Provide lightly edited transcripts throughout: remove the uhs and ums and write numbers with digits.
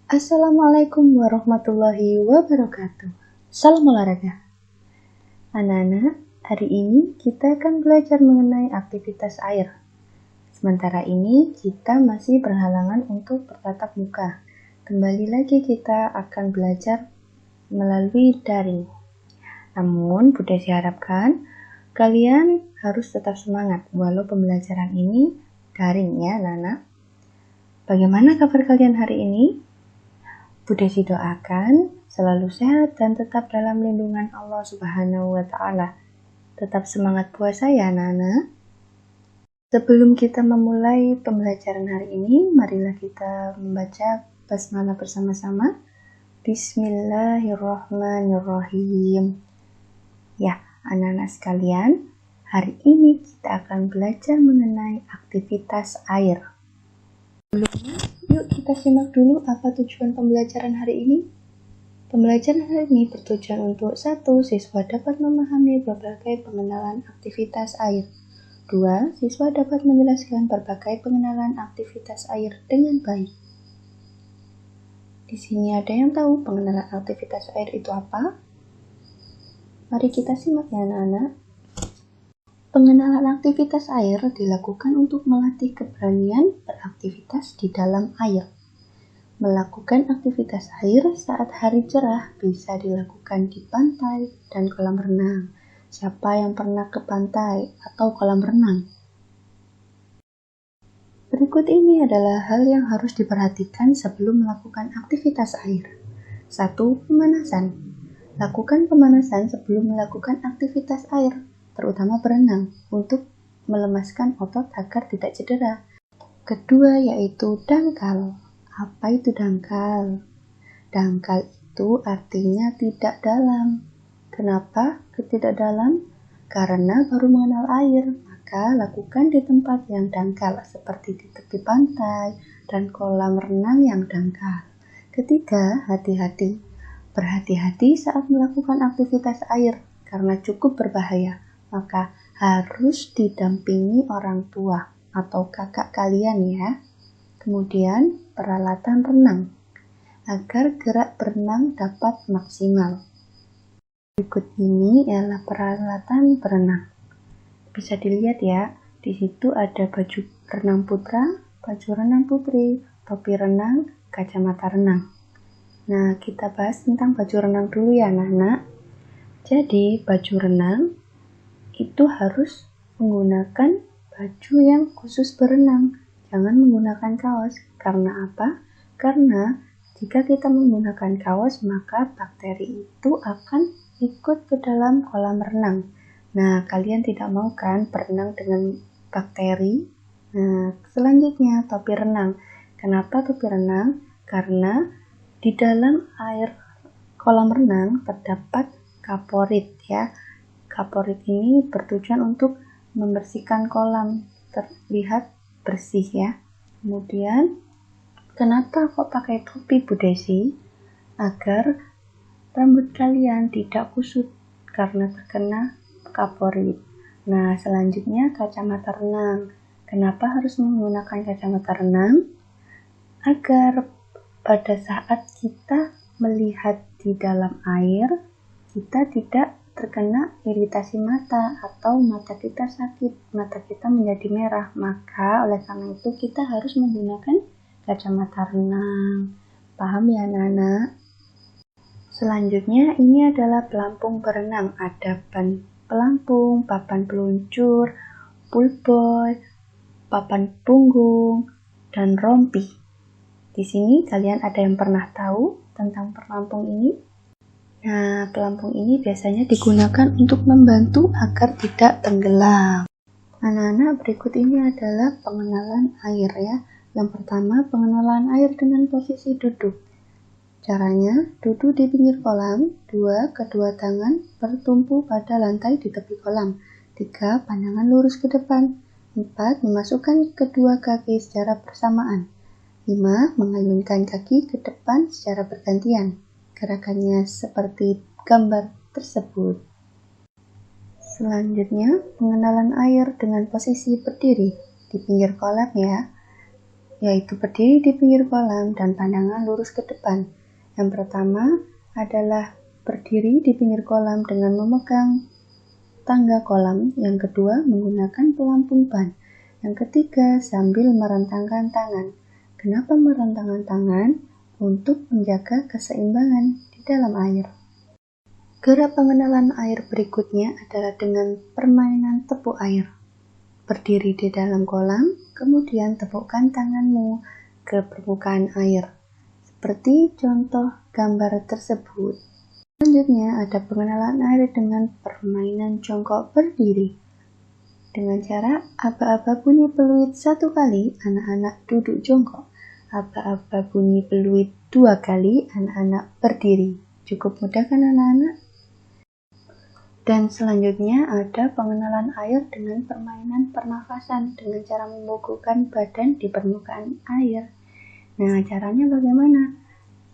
Assalamualaikum warahmatullahi wabarakatuh. Salam olahraga. Anak-anak, hari ini kita akan belajar mengenai aktivitas air. Sementara ini kita masih berhalangan untuk bertatap muka. Kembali lagi kita akan belajar melalui daring. Namun, Bunda harapkan kalian harus tetap semangat walau pembelajaran ini daring ya, anak-anak. Bagaimana kabar kalian hari ini? Bu Desi doakan selalu sehat dan tetap dalam lindungan Allah Subhanahu wa Ta'ala. Tetap semangat puasa ya anak-anak. Sebelum kita memulai pembelajaran hari ini, marilah kita membaca basmalah bersama-sama. Bismillahirrahmanirrahim. Ya, anak-anak sekalian, hari ini kita akan belajar mengenai aktivitas air. Sebelumnya, yuk kita simak dulu apa tujuan pembelajaran hari ini. Pembelajaran hari ini bertujuan untuk 1. Siswa dapat memahami berbagai pengenalan aktivitas air. 2. Siswa dapat menjelaskan berbagai pengenalan aktivitas air dengan baik. Di sini ada yang tahu pengenalan aktivitas air itu apa? Mari kita simak ya anak-anak. Pengenalan aktivitas air dilakukan untuk melatih keberanian beraktivitas di dalam air. Melakukan aktivitas air saat hari cerah bisa dilakukan di pantai dan kolam renang. Siapa yang pernah ke pantai atau kolam renang? Berikut ini adalah hal yang harus diperhatikan sebelum melakukan aktivitas air. 1. Pemanasan. Lakukan pemanasan sebelum melakukan aktivitas air, terutama berenang, untuk melemaskan otot agar tidak cedera. Kedua yaitu dangkal. Apa itu dangkal? Dangkal itu artinya tidak dalam. Kenapa tidak dalam? Karena baru mengenal air, maka lakukan di tempat yang dangkal seperti di tepi pantai dan kolam renang yang dangkal. Ketiga, hati-hati. Berhati-hati saat melakukan aktivitas air karena cukup berbahaya. Maka harus didampingi orang tua atau kakak kalian ya. Kemudian peralatan renang agar gerak berenang dapat maksimal. Berikut ini ialah peralatan berenang. Bisa dilihat ya, di situ ada baju renang putra, baju renang putri, topi renang, kacamata renang. Nah, kita bahas tentang baju renang dulu ya anak-anak. Jadi, baju renang itu harus menggunakan baju yang khusus berenang. Jangan menggunakan kaos. Karena apa? Karena jika kita menggunakan kaos, maka bakteri itu akan ikut ke dalam kolam renang. Nah, kalian tidak mau kan berenang dengan bakteri? Nah, selanjutnya topi renang. Kenapa topi renang? Karena di dalam air kolam renang terdapat kaporit ya. Kaporit ini bertujuan untuk membersihkan kolam terlihat bersih ya. Kemudian, kenapa kok pakai topi Bu Desi? Agar rambut kalian tidak kusut karena terkena kaporit. Nah, selanjutnya kacamata renang. Kenapa harus menggunakan kacamata renang? Agar pada saat kita melihat di dalam air, kita tidak terkena iritasi mata atau mata kita sakit, mata kita menjadi merah. Maka oleh karena itu kita harus menggunakan kacamata renang. Paham ya anak-anak? Selanjutnya ini adalah pelampung berenang. Ada ban pelampung, papan peluncur, poolboy, papan punggung, dan rompi. Di sini kalian ada yang pernah tahu tentang pelampung ini? Nah, pelampung ini biasanya digunakan untuk membantu agar tidak tenggelam. Anak-anak, berikut ini adalah pengenalan air ya. Yang pertama, pengenalan air dengan posisi duduk. Caranya, duduk di pinggir kolam. 2. Kedua tangan bertumpu pada lantai di tepi kolam. 3. Pandangan lurus ke depan. 4. Memasukkan kedua kaki secara bersamaan. 5. Mengayunkan kaki ke depan secara bergantian. Gerakannya seperti gambar tersebut. Selanjutnya, pengenalan air dengan posisi berdiri di pinggir kolam ya, yaitu berdiri di pinggir kolam dan pandangan lurus ke depan. Yang pertama adalah berdiri di pinggir kolam dengan memegang tangga kolam. Yang kedua, menggunakan pelampung ban. Yang ketiga, sambil merentangkan tangan. Kenapa merentangkan tangan? Untuk menjaga keseimbangan di dalam air. Gerak pengenalan air berikutnya adalah dengan permainan tepuk air. Berdiri di dalam kolam, kemudian tepukkan tanganmu ke permukaan air, seperti contoh gambar tersebut. Selanjutnya ada pengenalan air dengan permainan jongkok berdiri. Dengan cara aba-aba bunyi peluit 1 kali, anak-anak duduk jongkok. Aba-aba bunyi peluit 2 kali, anak-anak berdiri. Cukup mudah kan anak-anak? Dan selanjutnya ada pengenalan air dengan permainan pernafasan dengan cara membungkukkan badan di permukaan air. Nah, caranya bagaimana?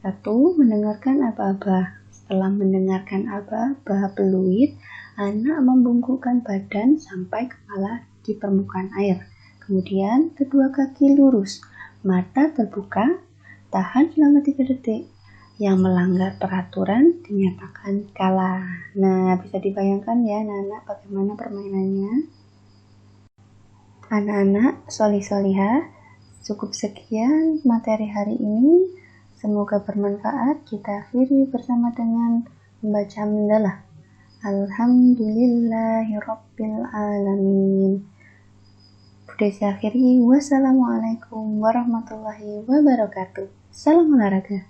1. Mendengarkan aba-aba. Setelah mendengarkan aba-aba peluit, anak membungkukkan badan sampai kepala di permukaan air. Kemudian, kedua kaki lurus, mata terbuka, tahan selama 3 detik. Yang melanggar peraturan dinyatakan kalah. Nah, bisa dibayangkan ya anak-anak bagaimana permainannya. Anak-anak, solih-solihah, cukup sekian materi hari ini. Semoga bermanfaat. Kita akhiri bersama dengan membaca hamdalah. Alhamdulillahirabbil alamin. Desi akhiri, wassalamualaikum warahmatullahi wabarakatuh. Salam olahraga.